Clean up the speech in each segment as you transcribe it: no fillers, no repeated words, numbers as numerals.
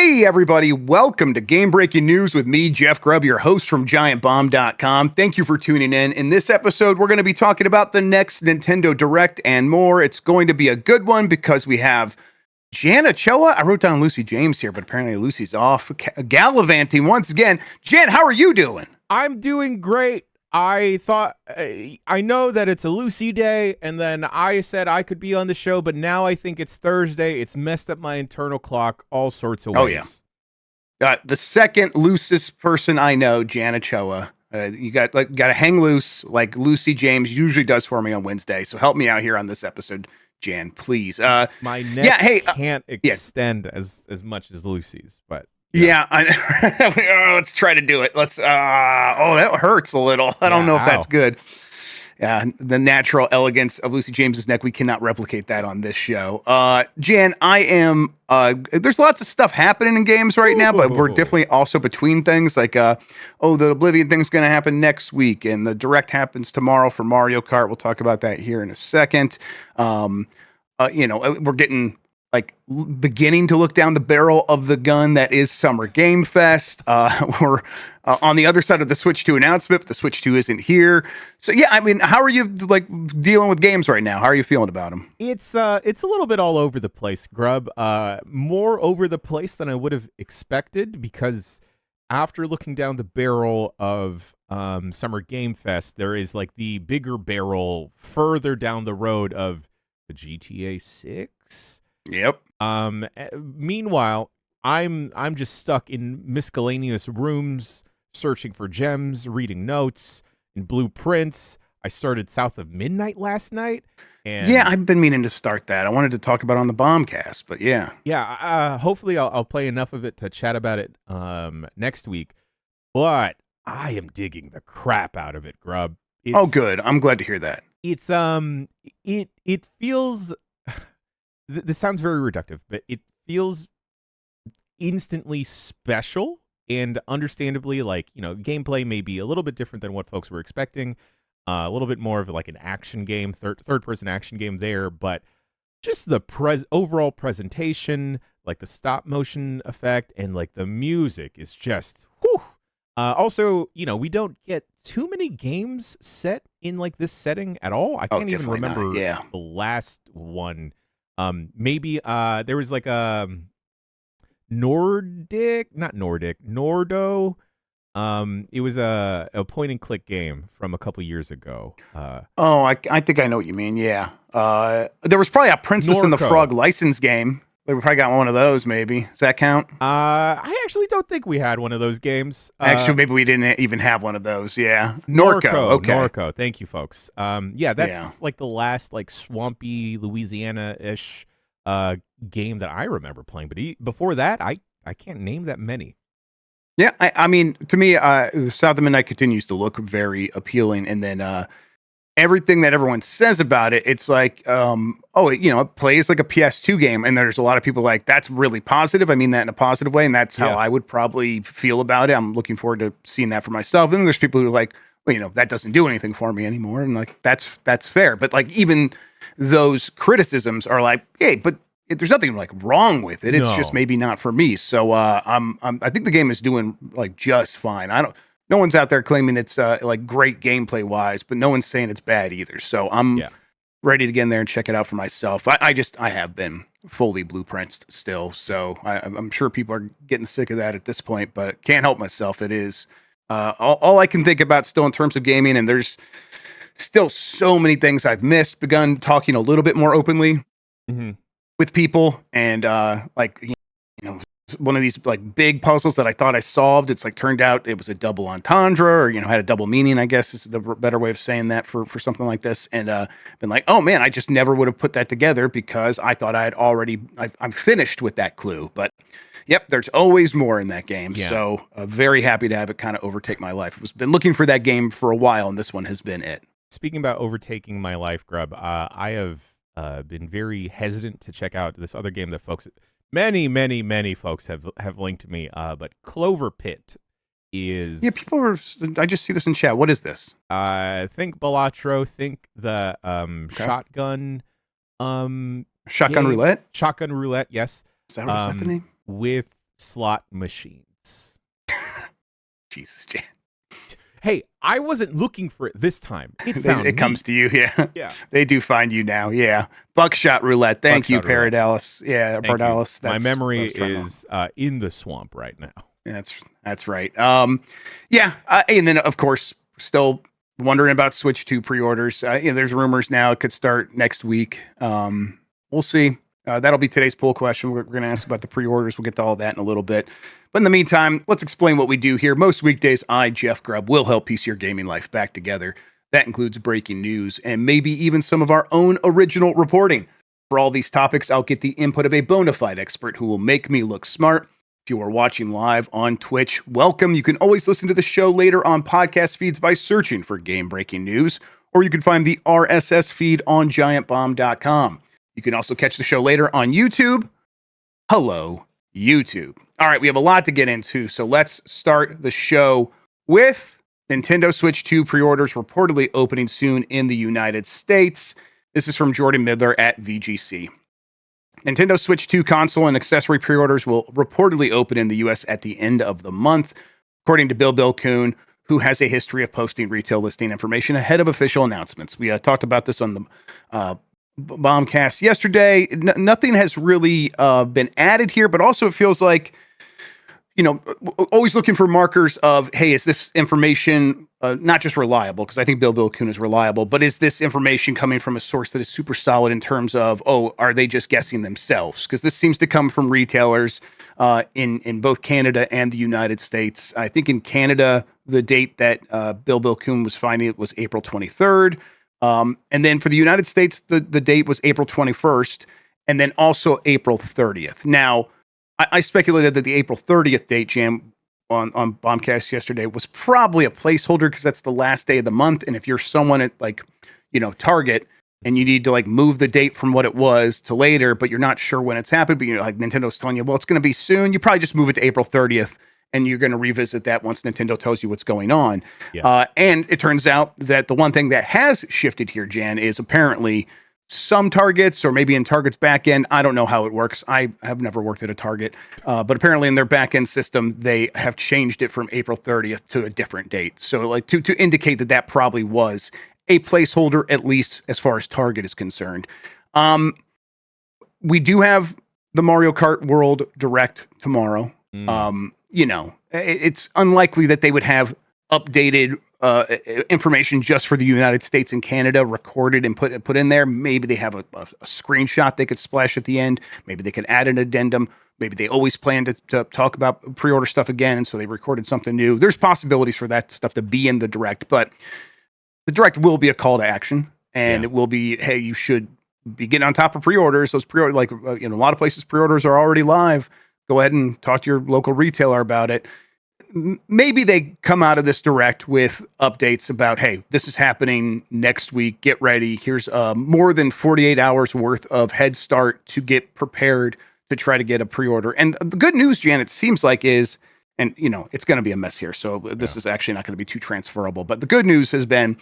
Hey, everybody. Welcome to Game Breaking News with me, Jeff Grubb, your host from GiantBomb.com. Thank you for tuning in. In this episode, we're going to be talking about the next Nintendo Direct and more. It's going to be a good one because we have Jan Ochoa. I wrote down Lucy James here, but apparently Lucy's off gallivanting once again. Jan, how are you doing? I'm doing great. I thought, I know that it's a Lucy day, and then I said I could be on the show, but now I think it's Thursday. It's messed up my internal clock all sorts of ways. Oh, yeah. The second loosest person I know, Jan Ochoa. You got to hang loose like Lucy James usually does for me on Wednesday. So help me out here on this episode, Jan, please. My neck can't extend as much as Lucy's, but... Yeah, let's try to do it. That hurts a little. I don't know if that's good. Yeah, the natural elegance of Lucy James's neck, we cannot replicate that on this show. Jan, there's lots of stuff happening in games right now, but we're definitely also between things like, the Oblivion thing's going to happen next week, and the Direct happens tomorrow for Mario Kart. We'll talk about that here in a second. We're getting... beginning to look down the barrel of the gun that is Summer Game Fest. We're on the other side of the Switch 2 announcement, but the Switch 2 isn't here. So yeah, I mean, how are you dealing with games right now? How are you feeling about them? It's a little bit all over the place, Grub. More over the place than I would have expected, because after looking down the barrel of Summer Game Fest, there is the bigger barrel further down the road of the GTA 6. Yep. Meanwhile, I'm just stuck in miscellaneous rooms, searching for gems, reading notes and blueprints. I started South of Midnight last night. And yeah, I've been meaning to start that. I wanted to talk about it on the Bombcast, but yeah. Yeah, hopefully I'll play enough of it to chat about it next week. But I am digging the crap out of it, Grub. Good. I'm glad to hear that. It's it feels... This sounds very reductive, but it feels instantly special, and understandably, gameplay may be a little bit different than what folks were expecting. A little bit more of an action game, third-person action game there, but just the overall presentation, the stop-motion effect, and the music is just whew. Also, we don't get too many games set in this setting at all. I can't even remember the last one. Maybe there was Nordo. It was a point and click game from a couple years ago. I think I know what you mean. Yeah. There was probably a Princess and the Frog license game. We probably got one of those, maybe. Does that count? I actually don't think we had one of those games. Actually, maybe we didn't even have one of those. Yeah. Norco. Okay. Norco. Thank you, folks. That's the last swampy Louisiana-ish game that I remember playing. But before that, I can't name that many. Yeah, I mean, to me, South of Midnight continues to look very appealing, and then everything that everyone says about it, it's it plays like a PS2 game, and there's a lot of people that's really positive. I mean that in a positive way, and that's how I would probably feel about it. I'm looking forward to seeing that for myself. And then there's people who are that doesn't do anything for me anymore, and that's fair. But even those criticisms are hey, but there's nothing wrong with it. It's just maybe not for me. So I think the game is doing just fine. No one's out there claiming it's great gameplay wise, but no one's saying it's bad either. So I'm ready to get in there and check it out for myself. I have been fully blueprints still. So I'm sure people are getting sick of that at this point, but can't help myself. It is all I can think about still in terms of gaming. And there's still so many things I've missed, begun talking a little bit more openly with people. And one of these big puzzles that I thought I solved, it's turned out it was a double entendre, or had a double meaning, I guess is the better way of saying that for something like this. And been oh man, I just never would have put that together because I thought I'm finished with that clue. But yep, there's always more in that game. So very happy to have it kind of overtake my life. I've been looking for that game for a while, and this one has been it. Speaking about overtaking my life, Grub, I have been very hesitant to check out this other game that folks... Many folks have linked to me, but Clover Pit is... Yeah, people are... I just see this in chat. What is this? Think Balatro, think the shotgun... Shotgun Roulette? Shotgun Roulette, yes. Is that the name? With slot machines. Jesus, Jan. Hey, I wasn't looking for it this time. It found It comes to you, yeah. Yeah. They do find you now, yeah. Buckshot roulette. Thank you, Buckshot roulette. Paradallas. Yeah, Thank you. Bardalis. My That's memory what I was trying to- is in the swamp right now. That's right. Yeah, and then of course, still wondering about Switch 2 pre-orders. There's rumors now it could start next week. We'll see. That'll be today's poll question. We're going to ask about the pre-orders. We'll get to all that in a little bit. But in the meantime, let's explain what we do here. Most weekdays, I, Jeff Grubb, will help piece your gaming life back together. That includes breaking news and maybe even some of our own original reporting. For all these topics, I'll get the input of a bona fide expert who will make me look smart. If you are watching live on Twitch, welcome. You can always listen to the show later on podcast feeds by searching for Game Breaking News, or you can find the RSS feed on giantbomb.com. You can also catch the show later on YouTube. Hello, YouTube. All right, we have a lot to get into, so let's start the show with Nintendo Switch 2 pre-orders reportedly opening soon in the United States. This is from Jordan Midler at VGC. Nintendo Switch 2 console and accessory pre-orders will reportedly open in the US at the end of the month, according to Bill Kuhn, who has a history of posting retail listing information ahead of official announcements. We talked about this on the Bombcast yesterday. Nothing has really been added here, but also it feels like, always looking for markers of, hey, is this information not just reliable? Because I think Bill Kuhn is reliable, but is this information coming from a source that is super solid in terms of, are they just guessing themselves? Because this seems to come from retailers in both Canada and the United States. I think in Canada, the date that Bill Kuhn was finding it was April 23rd. And then for the United States, the date was April 21st, and then also April 30th. Now, I speculated that the April 30th date, Jam, on Bombcast yesterday was probably a placeholder because that's the last day of the month. And if you're someone at Target and you need to move the date from what it was to later, but you're not sure when it's happened, but Nintendo's telling you, well, it's going to be soon. You probably just move it to April 30th. And you're going to revisit that once Nintendo tells you what's going on. Yeah. And it turns out that the one thing that has shifted here, Jan, is apparently some Targets, or maybe in Target's back end. I don't know how it works. I have never worked at a Target. But apparently in their back end system, they have changed it from April 30th to a different date. So to indicate that probably was a placeholder, at least as far as Target is concerned. We do have the Mario Kart World Direct tomorrow. It's unlikely that they would have updated information just for the United States and Canada recorded and put in there. Maybe they have a screenshot they could splash at the end. Maybe they could add an addendum. Maybe they always plan to talk about pre-order stuff again, and so they recorded something new. There's possibilities for that stuff to be in the Direct, but the Direct will be a call to action, and it will be, hey, you should be getting on top of pre-orders. Those pre-order, a lot of places pre-orders are already live. Go ahead and talk to your local retailer about it. Maybe they come out of this Direct with updates about, hey, this is happening next week. Get ready. Here's more than 48 hours worth of head start to get prepared to try to get a pre-order. And the good news, Jan, it seems like is, and it's going to be a mess here, so this is actually not going to be too transferable. But the good news has been,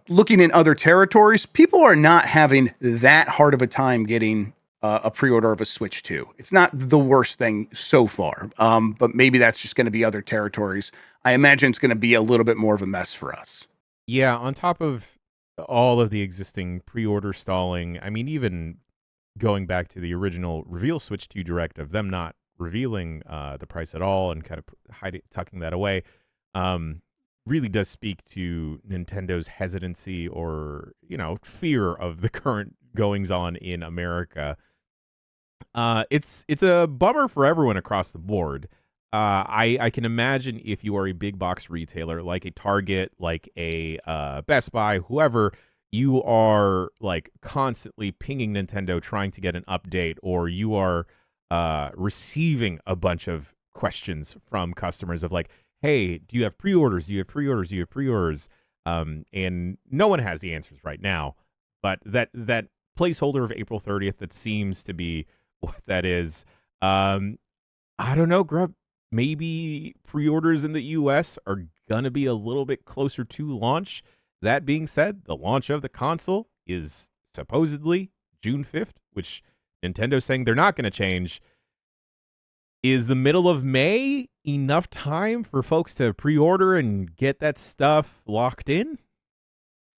looking in other territories, people are not having that hard of a time getting a pre-order of a Switch 2. It's not the worst thing so far, but maybe that's just going to be other territories. I imagine it's going to be a little bit more of a mess for us. Yeah, on top of all of the existing pre-order stalling, I mean, even going back to the original reveal Switch 2 Direct of them not revealing the price at all and kind of tucking that away, really does speak to Nintendo's hesitancy or, fear of the current goings-on in America. It's a bummer for everyone across the board. I can imagine if you are a big box retailer like a Target, like a Best Buy, whoever, you are constantly pinging Nintendo trying to get an update, or you are receiving a bunch of questions from customers of hey, do you have pre-orders? Do you have pre-orders? Do you have pre-orders? And no one has the answers right now. But that placeholder of April 30th, that seems to be what that is. I don't know, Grub. Maybe pre-orders in the US are going to be a little bit closer to launch. That being said, the launch of the console is supposedly June 5th, which Nintendo's saying they're not going to change. Is the middle of May enough time for folks to pre-order and get that stuff locked in?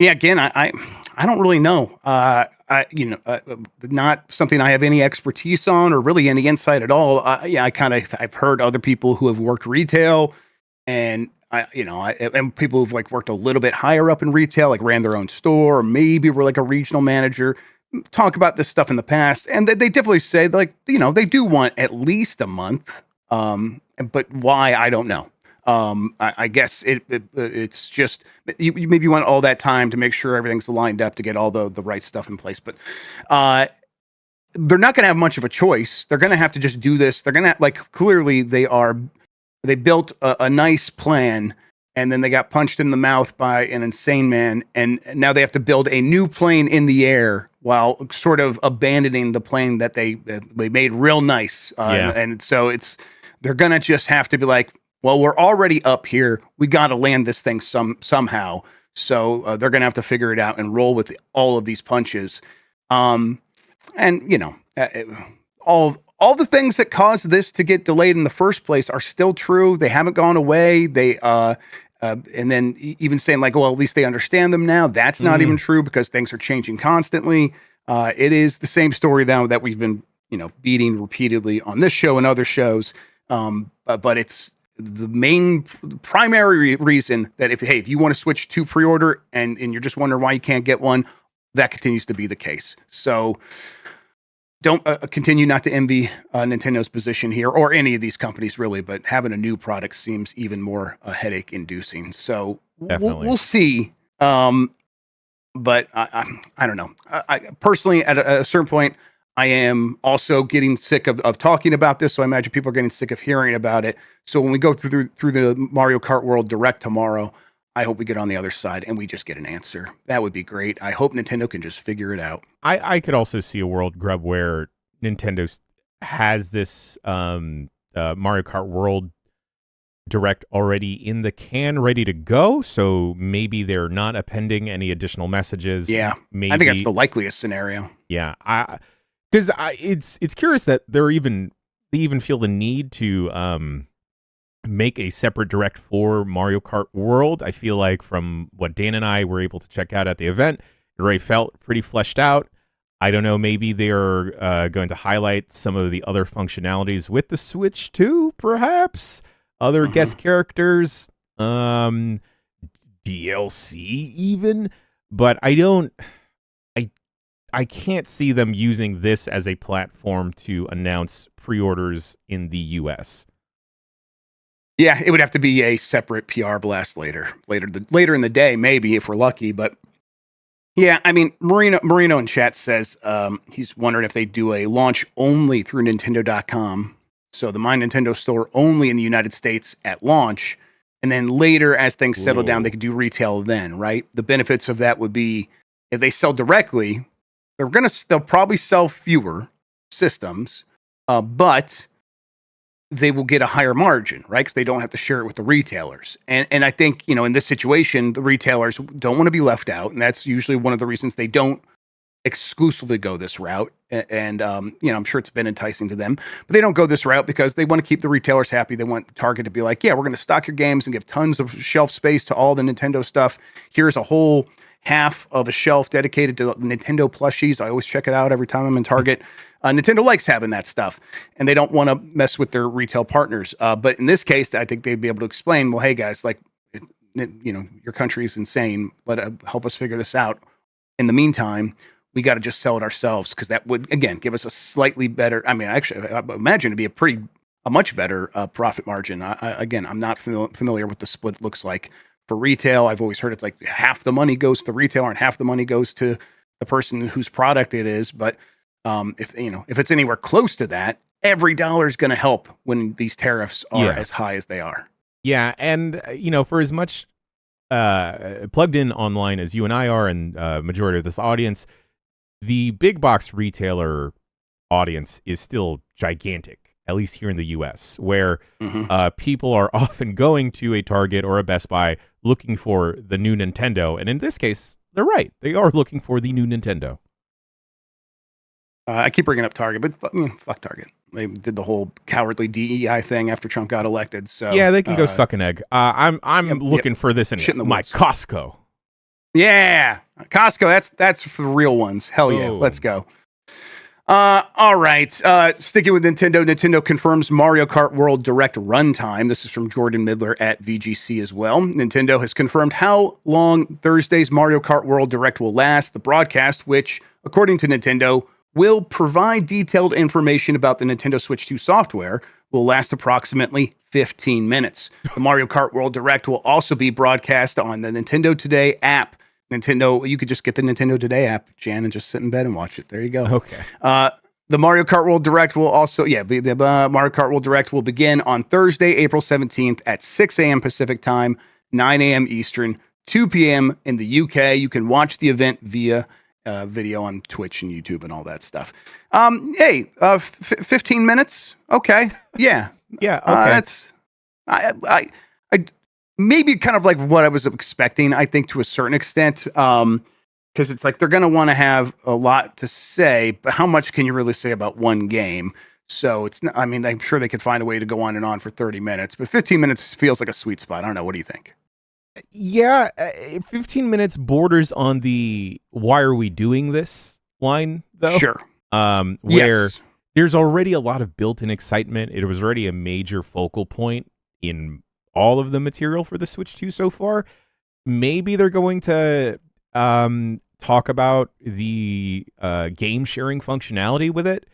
Yeah, again, I don't really know. Not something I have any expertise on or really any insight at all. Yeah, I've heard other people who have worked retail, and and people who've like worked a little bit higher up in retail, like ran their own store, or maybe were like a regional manager, talk about this stuff in the past, and they definitely say like they do want at least a month. But why I don't know. I guess it's just you maybe want all that time to make sure everything's lined up to get all the right stuff in place. But uh, they're not going to have much of a choice. They're going to have to just do this. They're going to like clearly they built a nice plan, and then they got punched in the mouth by an insane man, and now they have to build a new plane in the air while sort of abandoning the plane that they made real nice. And so they're gonna just have to be like, well, we're already up here. We got to land this thing somehow. So they're gonna have to figure it out and roll with all of these punches. And all the things that caused this to get delayed in the first place are still true. They haven't gone away. And then even saying like, well, at least they understand them now. That's not even true because things are changing constantly. It is the same story now that we've been, beating repeatedly on this show and other shows. But it's the main primary reason that if you want to switch to pre-order and you're just wondering why you can't get one, that continues to be the case. So don't continue not to envy Nintendo's position here or any of these companies really, but having a new product seems even more headache inducing. So we'll see. But I don't know. I personally, at a certain point, I am also getting sick of talking about this. So I imagine people are getting sick of hearing about it. So when we go through the Mario Kart World Direct tomorrow, I hope we get on the other side and we just get an answer. That would be great. I hope Nintendo can just figure it out. I could also see a world, Grub, where Nintendo has this Mario Kart World Direct already in the can, ready to go. So maybe they're not appending any additional messages. Yeah, maybe. I think that's the likeliest scenario. Yeah, because it's curious that they even feel the need to make a separate direct for Mario Kart World. I feel like from what Dan and I were able to check out at the event, it already felt pretty fleshed out. I don't know, maybe they're going to highlight some of the other functionalities with the Switch too, perhaps. Other guest characters, DLC even. But I can't see them using this as a platform to announce pre-orders in the US. Yeah, it would have to be a separate PR blast later in the day, maybe if we're lucky. But yeah, I mean, Marino in chat says he's wondering if they do a launch only through Nintendo.com, so the My Nintendo store only in the United States at launch, and then later as things settle down, they could do retail then, right? The benefits of that would be if they sell directly, they'll probably sell fewer systems, but they will get a higher margin, right? Because they don't have to share it with the retailers. And I think, in this situation, the retailers don't want to be left out. And that's usually one of the reasons they don't exclusively go this route. And I'm sure it's been enticing to them, but they don't go this route because they want to keep the retailers happy. They want Target to be like, yeah, we're going to stock your games and give tons of shelf space to all the Nintendo stuff. Here's a whole half of a shelf dedicated to Nintendo plushies. I always check it out every time I'm in Target. Nintendo likes having that stuff, and they don't want to mess with their retail partners. But in this case, I think they'd be able to explain, well, hey guys, like, your country is insane. Help us figure this out. In the meantime, we got to just sell it ourselves because that would, again, give us a slightly better. I mean, actually, I imagine it'd be a much better profit margin. Again, I'm not familiar with the split looks like. For retail, I've always heard it's like half the money goes to the retailer and half the money goes to the person whose product it is. But if it's anywhere close to that, every dollar is going to help when these tariffs are as high as they are. Yeah, and for as much plugged in online as you and I are, and majority of this audience, the big box retailer audience is still gigantic. At least here in the U.S., where people are often going to a Target or a Best Buy looking for the new Nintendo. And in this case, they're right. They are looking for the new Nintendo. I keep bringing up Target, but fuck Target. They did the whole cowardly DEI thing after Trump got elected. So Yeah, they can go suck an egg. I'm looking for this in shit in the my woods. Costco. Yeah, Costco. That's for the real ones. Hell yeah, let's go. All right. Sticking with Nintendo, Nintendo confirms Mario Kart World Direct runtime. This is from Jordan Midler at VGC as well. Nintendo has confirmed how long Thursday's Mario Kart World Direct will last. The broadcast, which, according to Nintendo, will provide detailed information about the Nintendo Switch 2 software, will last approximately 15 minutes. The Mario Kart World Direct will also be broadcast on the Nintendo Today app. Nintendo, you could just get the Nintendo Today app, Jan, and just sit in bed and watch it. There you go. Okay. The Mario Kart World Direct will also, the Mario Kart World Direct will begin on Thursday, April 17th at 6 a.m. Pacific time, 9 a.m. Eastern, 2 p.m. in the UK. You can watch the event via video on Twitch and YouTube and all that stuff. 15 minutes. Okay. Yeah. Yeah. Okay. That's, I maybe kind of like what I was expecting, I think, to a certain extent. Because it's like they're going to want to have a lot to say, but how much can you really say about one game? So it's not, I mean, I'm sure they could find a way to go on and on for 30 minutes, but 15 minutes feels like a sweet spot. I don't know. What do you think? Yeah, 15 minutes borders on the "why are we doing this" line, though. Sure. Where there's already a lot of built-in excitement. It was already a major focal point in all of the material for the Switch 2 so far. Maybe they're going to talk about the game sharing functionality with it.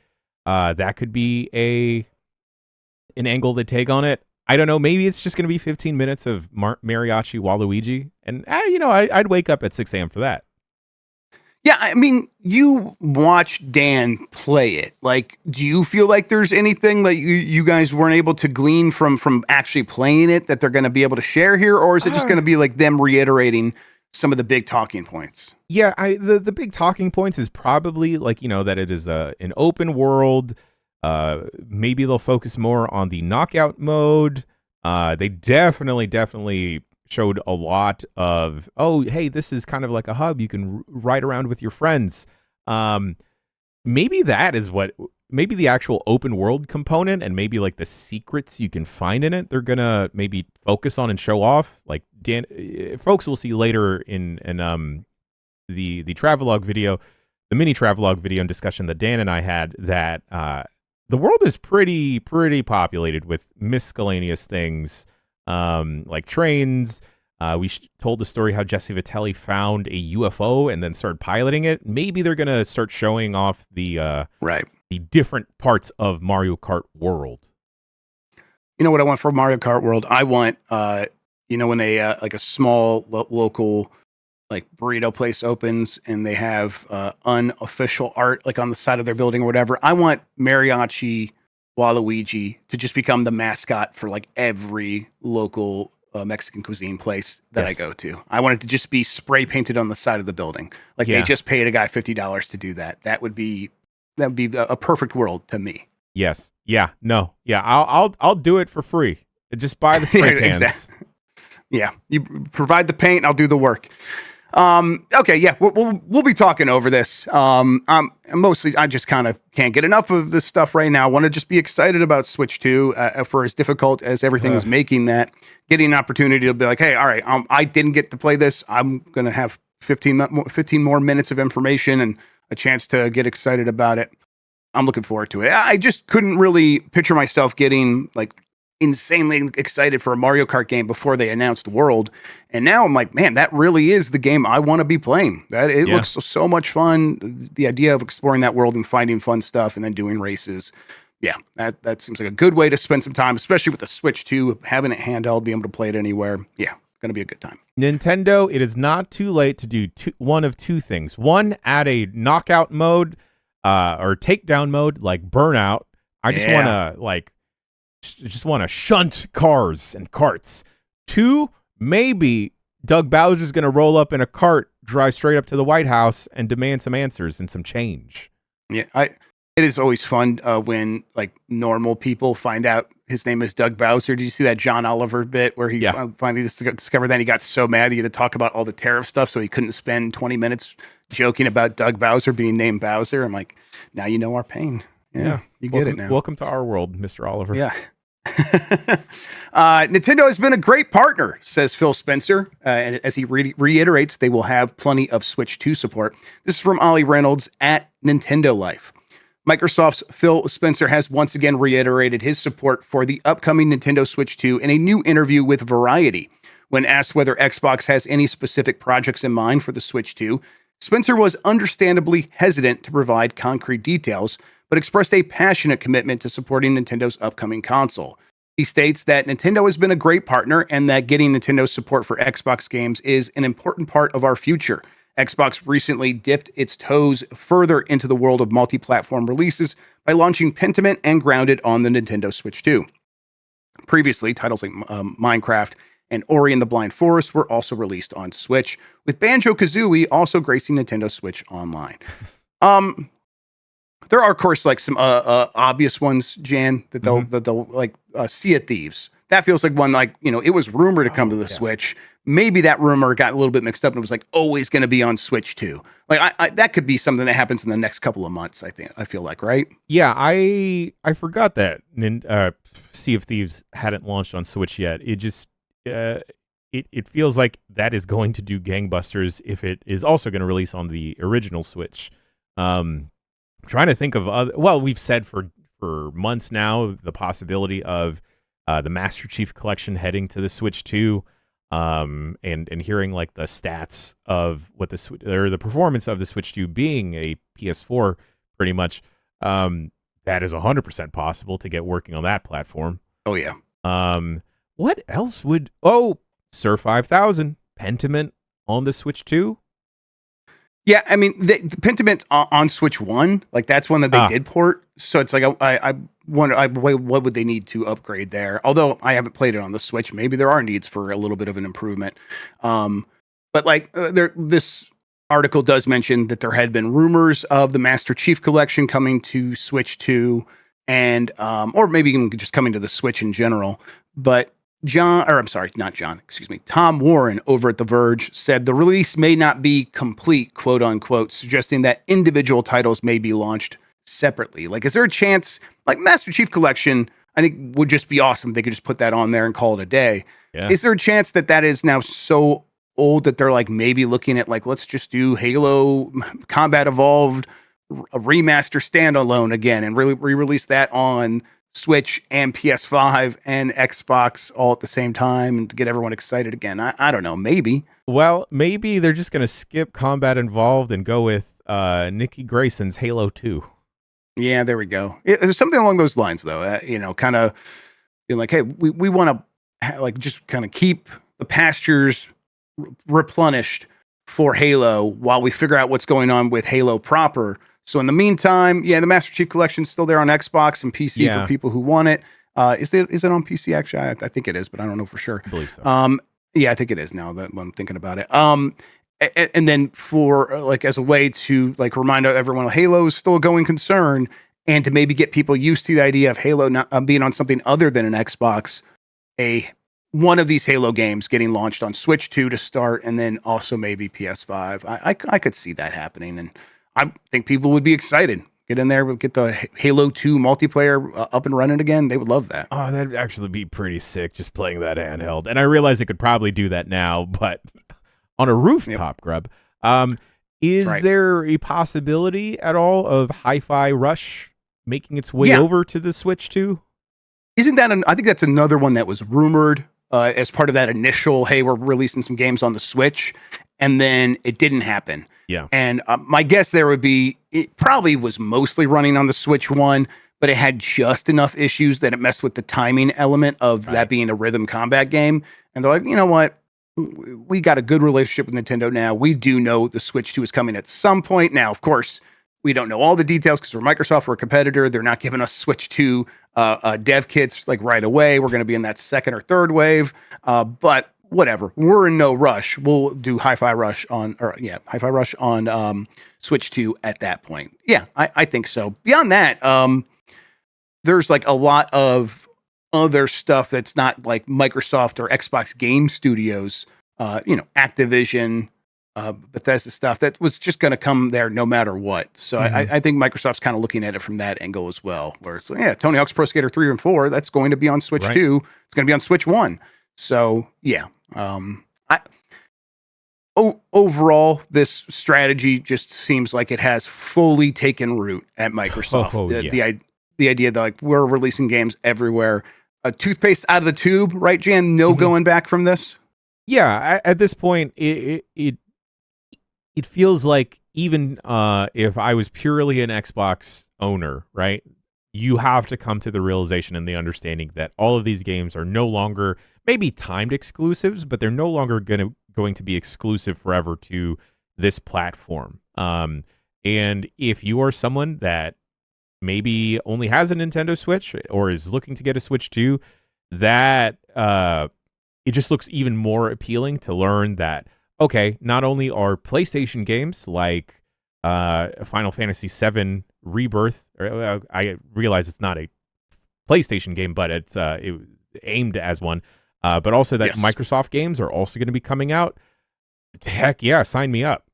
That could be an angle they take on it. I don't know. Maybe it's just going to be 15 minutes of Mariachi Waluigi. And, I'd wake up at 6 a.m. for that. Yeah, I mean, you watched Dan play it. Like, do you feel like there's anything that you guys weren't able to glean from actually playing it that they're going to be able to share here? Or is it just going to be like them reiterating some of the big talking points? Yeah, the big talking points is probably like, that it is an open world. Maybe they'll focus more on the knockout mode. They definitely showed a lot of, hey, this is kind of like a hub. You can ride around with your friends. Maybe that is maybe the actual open world component and maybe like the secrets you can find in it, they're going to maybe focus on and show off. Like Dan, folks will see later in the travelogue video, the mini travelogue video and discussion that Dan and I had, that the world is pretty populated with miscellaneous things, like trains. We told the story how Jesse Vitelli found a UFO and then started piloting it. Maybe they're going to start showing off the different parts of Mario Kart World. You know what I want for Mario Kart World? I want, when like a small local like burrito place opens and they have unofficial art like on the side of their building or whatever. I want Mariachi Waluigi to just become the mascot for like every local Mexican cuisine place that I go to. I want it to just be spray painted on the side of the building. Like they just paid a guy $50 to do that. That would be a perfect world to me. Yes. Yeah. No. Yeah. I'll do it for free. Just buy the spray cans. Exactly. Yeah. You provide the paint. I'll do the work. Okay, yeah, we'll be talking over this. Mostly, I just kind of can't get enough of this stuff right now. I want to just be excited about Switch 2 for as difficult as everything is making that. Getting an opportunity to be like, hey, all right, I didn't get to play this. I'm going to have 15 more minutes of information and a chance to get excited about it. I'm looking forward to it. I just couldn't really picture myself getting like insanely excited for a Mario Kart game before they announced World. And now I'm like, man, that really is the game I want to be playing. That it looks so much fun. The idea of exploring that world and finding fun stuff and then doing races. Yeah, that seems like a good way to spend some time, especially with the Switch 2, having it handheld, being able to play it anywhere. Yeah, going to be a good time. Nintendo, it is not too late to do one of two things. One, add a knockout mode or takedown mode like Burnout. I just want to shunt cars and carts. Two, maybe Doug Bowser's going to roll up in a cart, drive straight up to the White House, and demand some answers and some change. Yeah, It is always fun when like normal people find out his name is Doug Bowser. Did you see that John Oliver bit where he Yeah. finally discovered that he got so mad he had to talk about all the tariff stuff, so he couldn't spend 20 minutes joking about Doug Bowser being named Bowser? I'm like, now you know our pain. Yeah, you get it now. Welcome to our world, Mr. Oliver. Yeah. Nintendo has been a great partner, says Phil Spencer, and as he reiterates, they will have plenty of Switch 2 support. This is from Ollie Reynolds at Nintendo Life. Microsoft's Phil Spencer has once again reiterated his support for the upcoming Nintendo Switch 2 in a new interview with Variety. When asked whether Xbox has any specific projects in mind for the Switch 2, Spencer was understandably hesitant to provide concrete details, but expressed a passionate commitment to supporting Nintendo's upcoming console. He states that Nintendo has been a great partner and that getting Nintendo's support for Xbox games is an important part of our future. Xbox recently dipped its toes further into the world of multi-platform releases by launching Pentiment and Grounded on the Nintendo Switch 2. Previously, titles like Minecraft and Ori and the Blind Forest were also released on Switch, with Banjo-Kazooie also gracing Nintendo Switch Online. There are, of course, like some obvious ones, Jan, that they'll like Sea of Thieves. That feels like one, like, you know, it was rumored to come to the Switch. Maybe that rumor got a little bit mixed up and it was like always going to be on Switch 2. Like I that could be something that happens in the next couple of months, I feel like, right? Yeah, I forgot that Sea of Thieves hadn't launched on Switch yet. It just it feels like that is going to do gangbusters if it is also going to release on the original Switch. Trying to think of other. Well, we've said for months now the possibility of the Master Chief Collection heading to the Switch 2, and hearing like the stats of what the performance of the Switch 2 being a PS4, pretty much, that is 100% possible to get working on that platform. Oh yeah. What else would? Sir 5000 Pentiment on the Switch 2. Yeah, I mean, the Pentiment on Switch 1, like that's one that they did port. So it's like, I wonder, what would they need to upgrade there? Although I haven't played it on the Switch, maybe there are needs for a little bit of an improvement. But like, this article does mention that there had been rumors of the Master Chief Collection coming to Switch 2, and or maybe even just coming to the Switch in general. But Tom Warren over at The Verge said the release may not be complete, quote unquote, suggesting that individual titles may be launched separately. Like, is there a chance, like Master Chief Collection, I think would just be awesome if they could just put that on there and call it a day. Yeah. Is there a chance that is now so old that they're like maybe looking at like, let's just do Halo Combat Evolved, a remaster standalone again and really re-release that on Switch and PS5 and Xbox all at the same time and to get everyone excited again? I don't know. Maybe. Well, maybe they're just going to skip Combat Involved and go with Nikki Grayson's Halo 2. Yeah, there we go. There's something along those lines, though. Kind of being like, hey, we want to like just kind of keep the pastures replenished for Halo while we figure out what's going on with Halo proper. So in the meantime, yeah, the Master Chief Collection is still there on Xbox and PC for people who want it. Is it on PC actually? I think it is, but I don't know for sure. I believe so. Yeah, I think it is now that I'm thinking about it. And then for like as a way to like remind everyone Halo is still a going concern, and to maybe get people used to the idea of Halo not being on something other than an Xbox, one of these Halo games getting launched on Switch 2 to start, and then also maybe PS5. I could see that happening, and I think people would be excited. Get in there, get the Halo 2 multiplayer up and running again. They would love that. Oh, that'd actually be pretty sick, just playing that handheld. And I realize it could probably do that now, but on a rooftop, Grub. Is there a possibility at all of Hi-Fi Rush making its way over to the Switch 2? Isn't that I think that's another one that was rumored as part of that initial, hey, we're releasing some games on the Switch, and then it didn't happen. Yeah. And my guess there would be, it probably was mostly running on the Switch 1, but it had just enough issues that it messed with the timing element of that being a rhythm combat game. And they're like, you know what? We got a good relationship with Nintendo now. We do know the Switch 2 is coming at some point. Now, of course, we don't know all the details because we're Microsoft, we're a competitor. They're not giving us Switch 2 dev kits like right away. We're going to be in that second or third wave. But whatever. We're in no rush. We'll do Hi-Fi Rush on Switch 2 at that point. Yeah, I think so. Beyond that, there's like a lot of other stuff that's not like Microsoft or Xbox Game Studios, Activision, Bethesda stuff that was just going to come there no matter what. So I think Microsoft's kind of looking at it from that angle as well, where it's like, yeah, Tony Hawk's Pro Skater 3 and 4, that's going to be on Switch 2. It's going to be on Switch 1. So yeah, overall, this strategy just seems like it has fully taken root at Microsoft. The idea that like we're releasing games everywhere, toothpaste out of the tube, right, Jan? No going back from this. Yeah, at this point, it feels like even if I was purely an Xbox owner, right, you have to come to the realization and the understanding that all of these games are no longer maybe timed exclusives, but they're no longer going to be exclusive forever to this platform. And if you are someone that maybe only has a Nintendo Switch or is looking to get a Switch 2, that it just looks even more appealing to learn that, okay, not only are PlayStation games like Final Fantasy VII Rebirth, I realize it's not a PlayStation game, but it's aimed as one, but also that Microsoft games are also going to be coming out. Heck yeah, sign me up.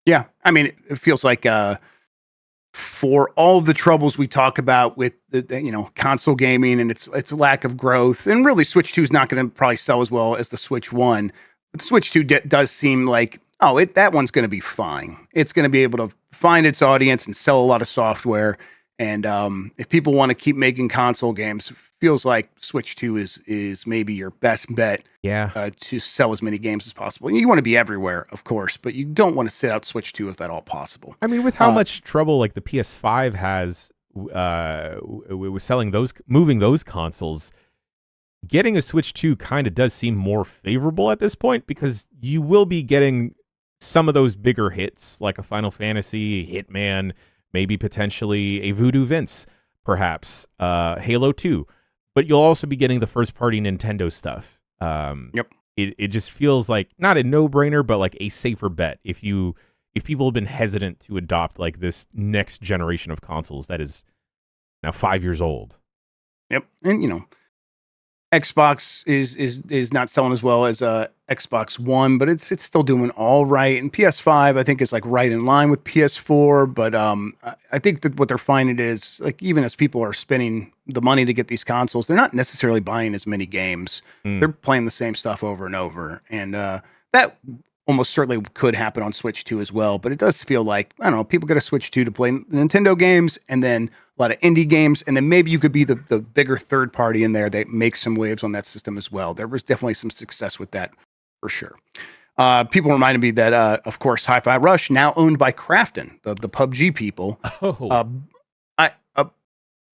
Yeah, I mean, it feels like for all the troubles we talk about with the console gaming and its lack of growth, and really Switch 2 is not going to probably sell as well as the Switch 1. But Switch 2 does seem like, that one's going to be fine. It's going to be able to find its audience and sell a lot of software. And if people want to keep making console games, feels like Switch 2 is maybe your best bet. To sell as many games as possible. You want to be everywhere, of course, but you don't want to sit out Switch 2 if at all possible. I mean, with how much trouble like the PS5 has with moving those consoles, getting a Switch 2 kind of does seem more favorable at this point, because you will be getting some of those bigger hits like a Final Fantasy, Hitman, maybe potentially a Voodoo Vince, perhaps Halo 2. But you'll also be getting the first-party Nintendo stuff. It just feels like not a no-brainer, but like a safer bet if people have been hesitant to adopt like this next generation of consoles that is now 5 years old. Yep, and Xbox is not selling as well as Xbox One, but it's still doing all right. And PS5, I think, is like right in line with PS4. But I think that what they're finding is like even as people are spending the money to get these consoles, they're not necessarily buying as many games. They're playing the same stuff over and over, and that almost certainly could happen on Switch 2 as well. But it does feel like, I don't know, people get a Switch 2 to play Nintendo games and then a lot of indie games. And then maybe you could be the bigger third party in there that makes some waves on that system as well. There was definitely some success with that for sure. People reminded me that, of course, Hi-Fi Rush, now owned by Krafton, the PUBG people. I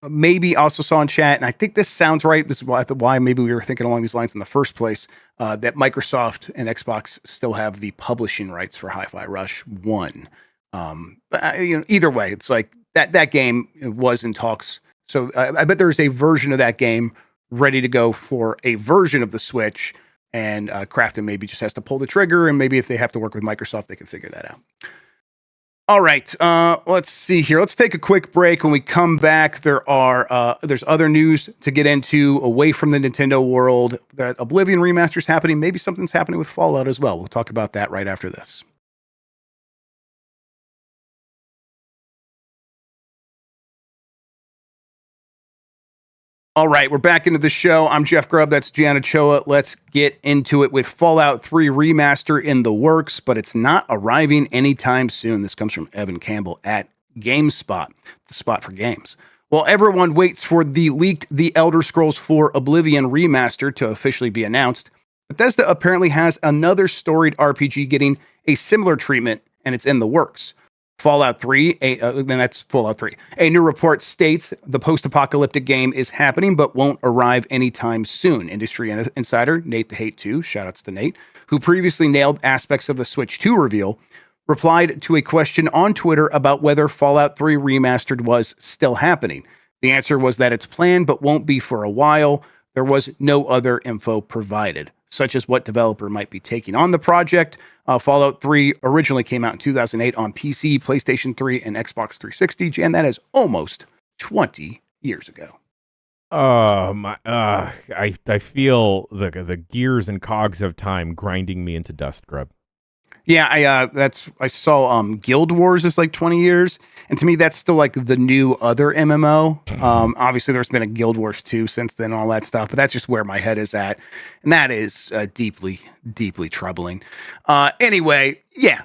maybe also saw in chat, and I think this sounds right. This is why maybe we were thinking along these lines in the first place, that Microsoft and Xbox still have the publishing rights for Hi-Fi Rush 1. But either way, it's like that game was in talks. So I bet there's a version of that game ready to go for a version of the Switch, and Krafton maybe just has to pull the trigger, and maybe if they have to work with Microsoft, they can figure that out. All right, let's see here. Let's take a quick break. When we come back, there's other news to get into away from the Nintendo world. That Oblivion Remaster is happening. Maybe something's happening with Fallout as well. We'll talk about that right after this. All right, we're back into the show. I'm Jeff Grubb. That's Gianna Choa. Let's get into it with Fallout 3 Remaster in the works, but it's not arriving anytime soon. This comes from Evan Campbell at GameSpot, the spot for games. While everyone waits for the leaked The Elder Scrolls 4 Oblivion Remaster to officially be announced, Bethesda apparently has another storied RPG getting a similar treatment, and it's in the works. Fallout 3, and that's Fallout 3. A new report states the post-apocalyptic game is happening but won't arrive anytime soon. Industry insider Nate the Hate 2, shoutouts to Nate, who previously nailed aspects of the Switch 2 reveal, replied to a question on Twitter about whether Fallout 3 Remastered was still happening. The answer was that it's planned but won't be for a while. There was no other info provided. such as what developer might be taking on the project. Fallout 3 originally came out in 2008 on PC, PlayStation 3, and Xbox 360, and that is almost 20 years ago. Oh my! I feel the gears and cogs of time grinding me into dust, Grub. Yeah, I saw Guild Wars is like 20 years, and to me that's still like the new other MMO. Obviously there's been a Guild Wars 2 since then, all that stuff, but that's just where my head is at, and that is deeply, deeply troubling. Anyway, yeah,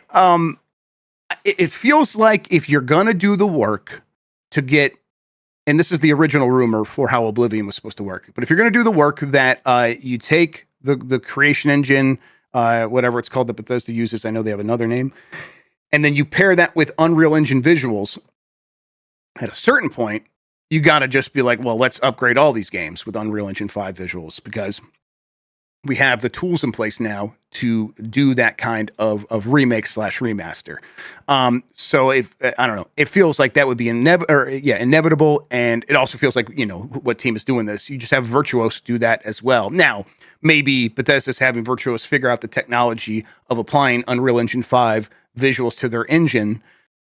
it feels like if you're gonna do the work to get, and this is the original rumor for how Oblivion was supposed to work, but if you're gonna do the work that you take the creation engine, whatever it's called that Bethesda uses, I know they have another name, and then you pair that with Unreal Engine visuals, at a certain point, you got to just be like, well, let's upgrade all these games with Unreal Engine 5 visuals, because we have the tools in place now to do that kind of remake / remaster. So if I don't know, it feels like that would be inevitable, and it also feels like, you know, what team is doing this. You just have Virtuos do that as well. Now, maybe Bethesda's having Virtuos figure out the technology of applying Unreal Engine 5 visuals to their engine,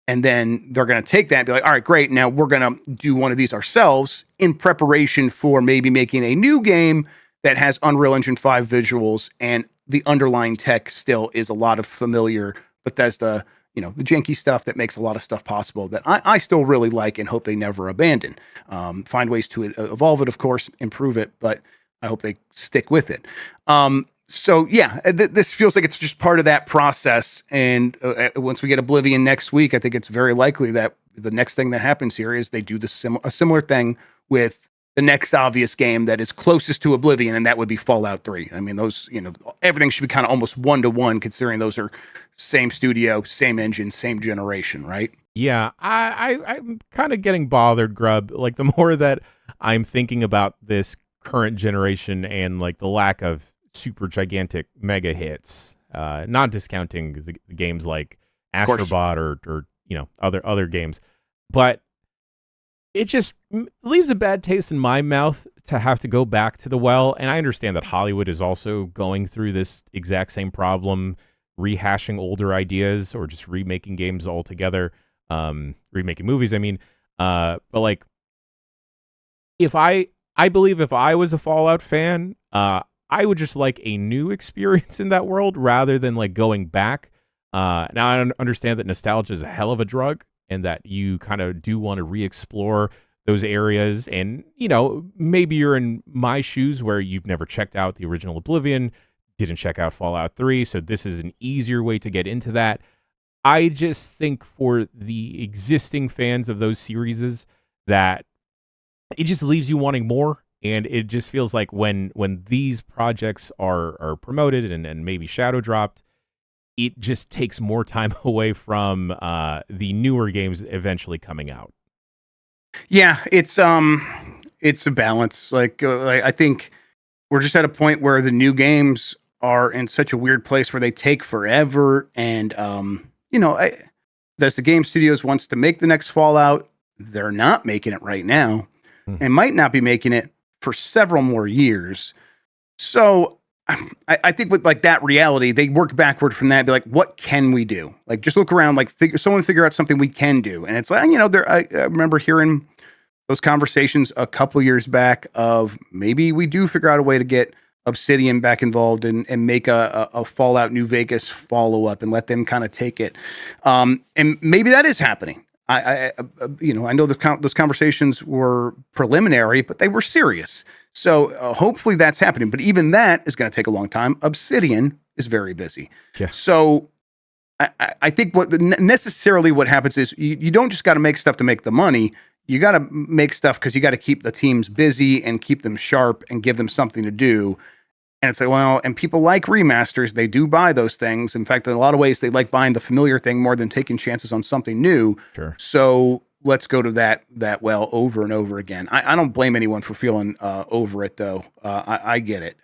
and then they're going to take that and be like, all right, great. Now we're going to do one of these ourselves in preparation for maybe making a new game that has Unreal Engine 5 visuals, and the underlying tech still is a lot of familiar Bethesda, you know, the janky stuff that makes a lot of stuff possible that I still really like and hope they never abandon. Find ways to evolve it, of course, improve it, but I hope they stick with it. So yeah, this feels like it's just part of that process. And once we get Oblivion next week, I think it's very likely that the next thing that happens here is they do a similar thing with the next obvious game that is closest to Oblivion, and that would be Fallout 3. I mean, those, you know, everything should be kind of almost 1-to-1, considering those are same studio, same engine, same generation, right? Yeah, I'm kind of getting bothered, Grub. Like, the more that I'm thinking about this current generation and like the lack of super gigantic mega hits, not discounting the games like Astrobot or you know, other games, but it just leaves a bad taste in my mouth to have to go back to the well. And I understand that Hollywood is also going through this exact same problem, rehashing older ideas or just remaking games altogether, remaking movies. I mean, but like, I believe if I was a Fallout fan, I would just like a new experience in that world rather than like going back. Now I understand that nostalgia is a hell of a drug, and that you kind of do want to re-explore those areas. And, you know, maybe you're in my shoes where you've never checked out the original Oblivion, didn't check out Fallout 3, so this is an easier way to get into that. I just think for the existing fans of those series that it just leaves you wanting more. And it just feels like when these projects are promoted and maybe shadow dropped, it just takes more time away from the newer games eventually coming out. Yeah, it's a balance. Like I think we're just at a point where the new games are in such a weird place where they take forever, and you know, as the game studios wants to make the next Fallout, they're not making it right now, and might not be making it for several more years. So I think with like that reality, they work backward from that and be like, what can we do? Like, just look around, like figure out something we can do. And it's like, you know, I remember hearing those conversations a couple years back of maybe we do figure out a way to get Obsidian back involved and make a Fallout New Vegas follow up and let them kind of take it. And maybe that is happening. I you know, I know those conversations were preliminary, but they were serious. So hopefully that's happening. But even that is going to take a long time. Obsidian is very busy. Yeah. So I think what happens is you don't just got to make stuff to make the money. You got to make stuff because you got to keep the teams busy and keep them sharp and give them something to do. And it's like, well, and people like remasters. They do buy those things. In fact, in a lot of ways, they like buying the familiar thing more than taking chances on something new. Sure. So let's go to that well over and over again. I don't blame anyone for feeling over it, though. I get it.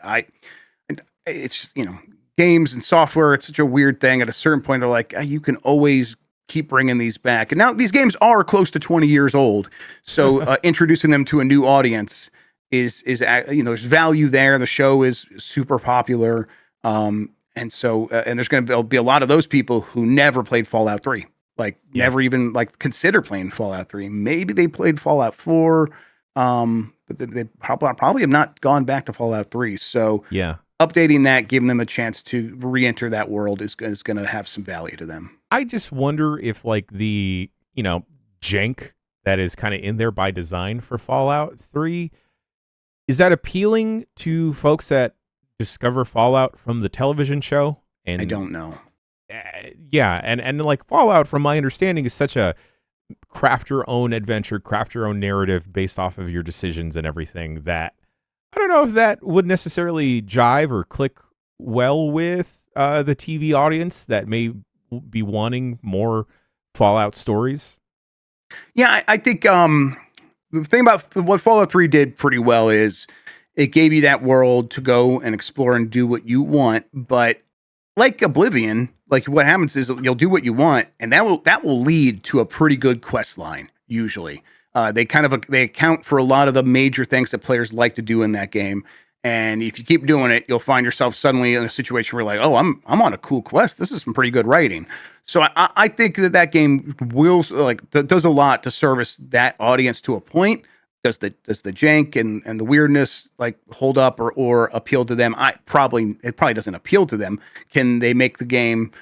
It's, you know, games and software, it's such a weird thing. At a certain point, they're like, you can always keep bringing these back. And now these games are close to 20 years old. So introducing them to a new audience there's value there. The show is super popular. And so and there's going to be a lot of those people who never played Fallout 3, like Yeah. never even like consider playing Fallout 3. Maybe they played Fallout 4, but they probably have not gone back to Fallout 3. So Yeah. updating that, giving them a chance to re-enter that world is going to have some value to them. I just wonder if like the, jank that is kind of in there by design for Fallout 3, is that appealing to folks that discover Fallout from the television show? And I don't know. Yeah, and like Fallout, from my understanding, is such a craft your own adventure, craft your own narrative based off of your decisions and everything, that I don't know if that would necessarily jive or click well with the TV audience that may be wanting more Fallout stories. Yeah, I think the thing about what Fallout 3 did pretty well is it gave you that world to go and explore and do what you want. But like Oblivion, like what happens is you'll do what you want, and that will lead to a pretty good quest line usually. They account for a lot of the major things that players like to do in that game. And if you keep doing it, you'll find yourself suddenly in a situation where like, oh, I'm on a cool quest. This is some pretty good writing. So I think that game will does a lot to service that audience to a point. Does the jank and the weirdness like hold up or appeal to them? It probably doesn't appeal to them. Can they make the game,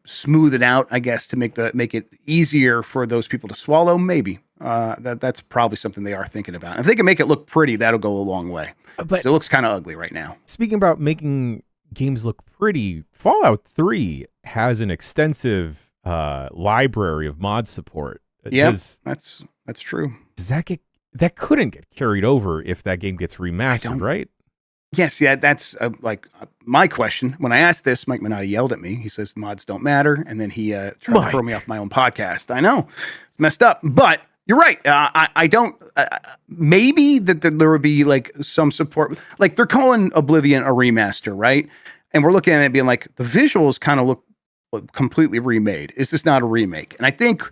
smooth it out, I guess, to make it easier for those people to swallow? Maybe. That's probably something they are thinking about. And if they can make it look pretty, that'll go a long way. But it looks kind of ugly right now. Speaking about making games look pretty, Fallout 3 has an extensive library of mod support. Yeah, that's true. Does that couldn't get carried over if that game gets remastered, right? Yes, yeah, that's my question. When I asked this, Mike Minotti yelled at me. He says mods don't matter, and then he tried to throw me off my own podcast. I know, it's messed up, but you're right. I don't. Maybe that there would be like some support. Like they're calling Oblivion a remaster, right? And we're looking at it being like the visuals kind of look completely remade. Is this not a remake? And I think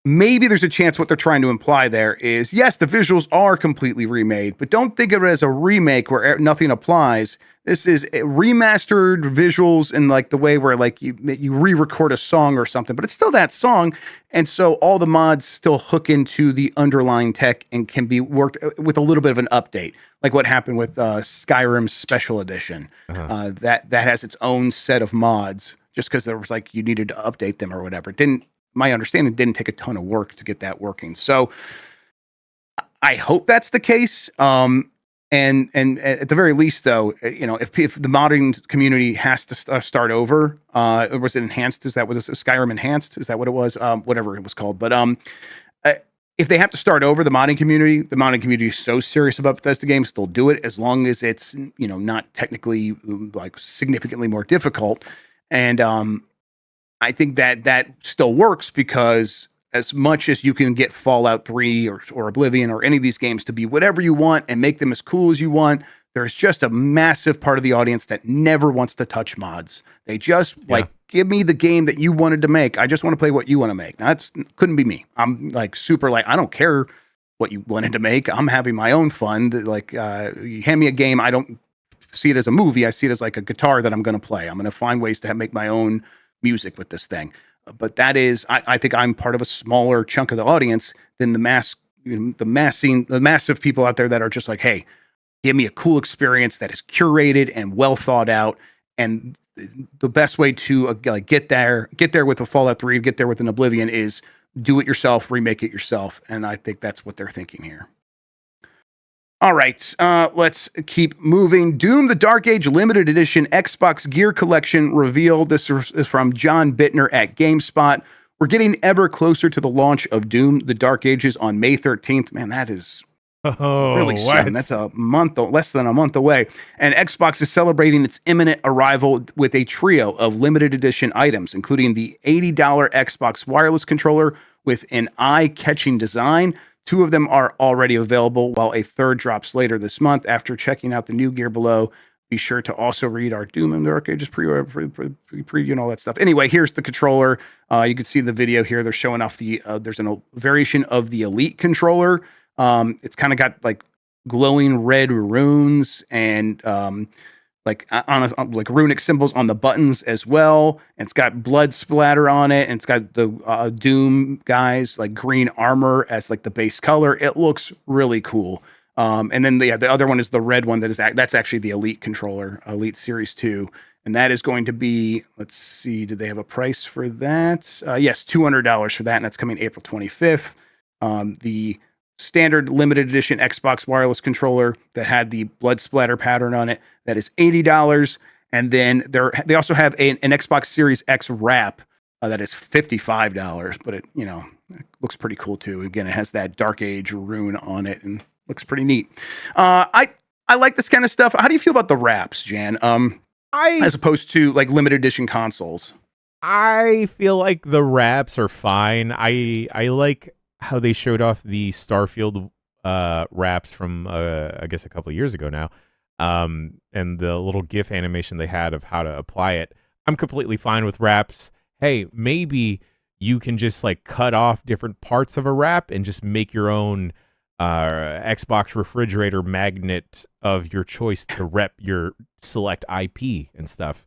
maybe there's a chance what they're trying to imply there is, yes, the visuals are completely remade, but don't think of it as a remake where nothing applies. This is remastered visuals in like the way where like you re-record a song or something, but it's still that song. And so all the mods still hook into the underlying tech and can be worked with a little bit of an update, like what happened with Skyrim's Special Edition. That has its own set of mods just because there was like you needed to update them or whatever. My understanding didn't take a ton of work to get that working. So I hope that's the case. And at the very least, though, if the modding community has to start over, or was it enhanced? Was Skyrim enhanced? Is that what it was? Whatever it was called. But if they have to start over, the modding community is so serious about Bethesda games, they'll do it as long as it's not technically like significantly more difficult. And I think that still works because as much as you can get Fallout 3 or Oblivion or any of these games to be whatever you want and make them as cool as you want, there's just a massive part of the audience that never wants to touch mods. They just give me the game that you wanted to make. I just want to play what you want to make. Now, couldn't be me. I'm like super I don't care what you wanted to make. I'm having my own fun. Like you hand me a game, I don't see it as a movie. I see it as like a guitar that I'm going to play. I'm going to find ways to make my own music with this thing. But that is, I think I'm part of a smaller chunk of the audience than the massive people out there that are just like, hey, give me a cool experience that is curated and well thought out. And the best way to get there with a Fallout 3, get there with an Oblivion is do it yourself, remake it yourself. And I think that's what they're thinking here. All right, let's keep moving. Doom: The Dark Age Limited Edition Xbox Gear Collection revealed. This is from John Bittner at GameSpot. We're getting ever closer to the launch of Doom: The Dark Ages on May 13th. Man, that is really soon. That's less than a month away. And Xbox is celebrating its imminent arrival with a trio of limited edition items, including the $80 Xbox wireless controller with an eye-catching design. 2 of them are already available, while a third drops later this month. After checking out the new gear below, be sure to also read our Doom and Dark Ages preview and all that stuff. Anyway, here's the controller. You can see the video here. They're showing off there's a variation of the Elite controller. It's kind of got like glowing red runes and like runic symbols on the buttons as well. And it's got blood splatter on it, and it's got the Doom guys like green armor as like the base color. It looks really cool. And then the other one is the red one that's actually the Elite controller, Elite Series 2. And that is going to be, let's see, did they have a price for that? Yes, $200 for that, and that's coming April 25th. The standard limited edition Xbox wireless controller that had the blood splatter pattern on it, that is $80. And then they also have an Xbox Series X wrap that is $55, but it looks pretty cool too. Again, it has that Dark Age rune on it and looks pretty neat. I like this kind of stuff. How do you feel about the wraps, Jan? As opposed to like limited edition consoles. I feel like the wraps are fine. I like how they showed off the Starfield wraps from I guess a couple of years ago now, and the little GIF animation they had of how to apply it. I'm completely fine with wraps. Hey, maybe you can just like cut off different parts of a wrap and just make your own Xbox refrigerator magnet of your choice to rep your select IP and stuff.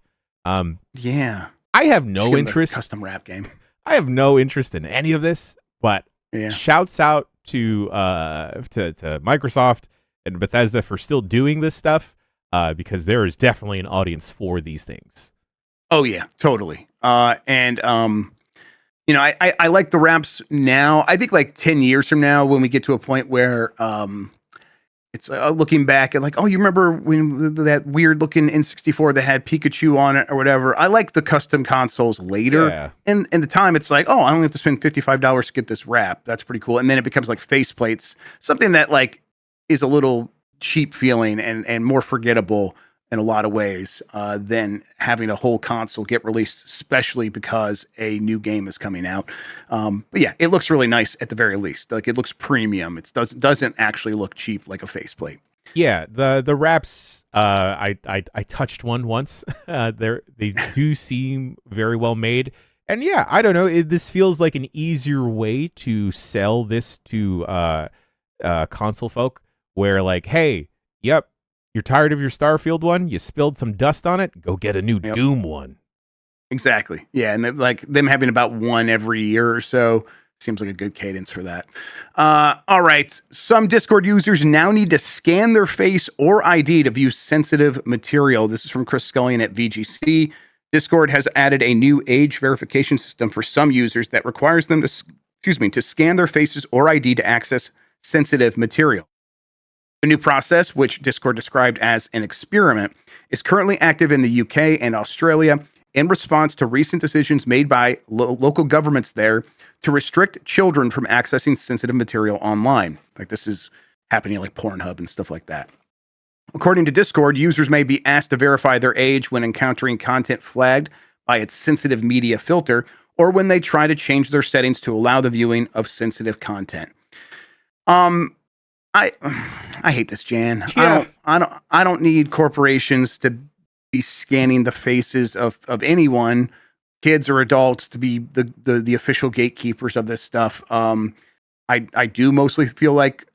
Yeah, I have no interest. Custom wrap game. I have no interest in any of this, but yeah. Shouts out to Microsoft and Bethesda for still doing this stuff, because there is definitely an audience for these things. Oh yeah, totally. I like the wraps now. I think like 10 years from now, when we get to a point where it's looking back and like, oh, you remember when that weird looking N64 that had Pikachu on it or whatever? I like the custom consoles later. Yeah. And in the time, it's like, oh, I only have to spend $55 to get this wrap. That's pretty cool. And then it becomes like faceplates, something that like is a little cheap feeling and more forgettable in a lot of ways than having a whole console get released, especially because a new game is coming out. But yeah, it looks really nice at the very least. Like it looks premium. It doesn't actually look cheap like a faceplate. Yeah, the wraps. I touched one once. They do seem very well made, and yeah, I don't know. This feels like an easier way to sell this to console folk, where like, hey, yep. You're tired of your Starfield one? You spilled some dust on it? Go get a new Doom one. Exactly. Yeah, and like them having about one every year or so seems like a good cadence for that. All right. Some Discord users now need to scan their face or ID to view sensitive material. This is from Chris Scullion at VGC. Discord has added a new age verification system for some users that requires them to scan their faces or ID to access sensitive material. The new process, which Discord described as an experiment, is currently active in the UK and Australia in response to recent decisions made by local governments there to restrict children from accessing sensitive material online. Like this is happening like Pornhub and stuff like that. According to Discord, users may be asked to verify their age when encountering content flagged by its sensitive media filter, or when they try to change their settings to allow the viewing of sensitive content. I hate this, Jan. Yeah. I don't need corporations to be scanning the faces of anyone, kids or adults, to be the official gatekeepers of this stuff. I do mostly feel like,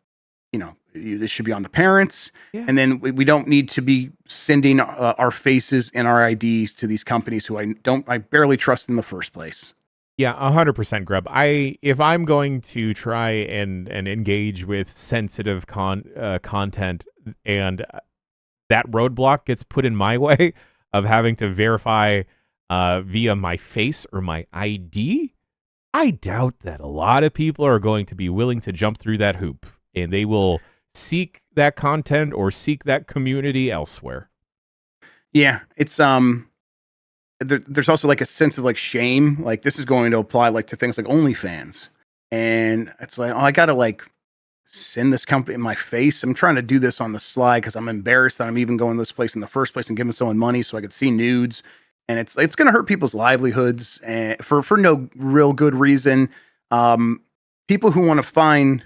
this should be on the parents, and then we don't need to be sending our faces and our IDs to these companies who I barely trust in the first place. Yeah, 100%, Grub. If I'm going to try and engage with sensitive content, and that roadblock gets put in my way of having to verify via my face or my ID, I doubt that a lot of people are going to be willing to jump through that hoop, and they will seek that content or seek that community elsewhere. Yeah, it's there's also like a sense of like shame. Like this is going to apply like to things like OnlyFans, and it's like, oh, I gotta like send this company in my face. I'm trying to do this on the slide because I'm embarrassed that I'm even going to this place in the first place and giving someone money so I could see nudes. And it's going to hurt people's livelihoods and for no real good reason. People who want to find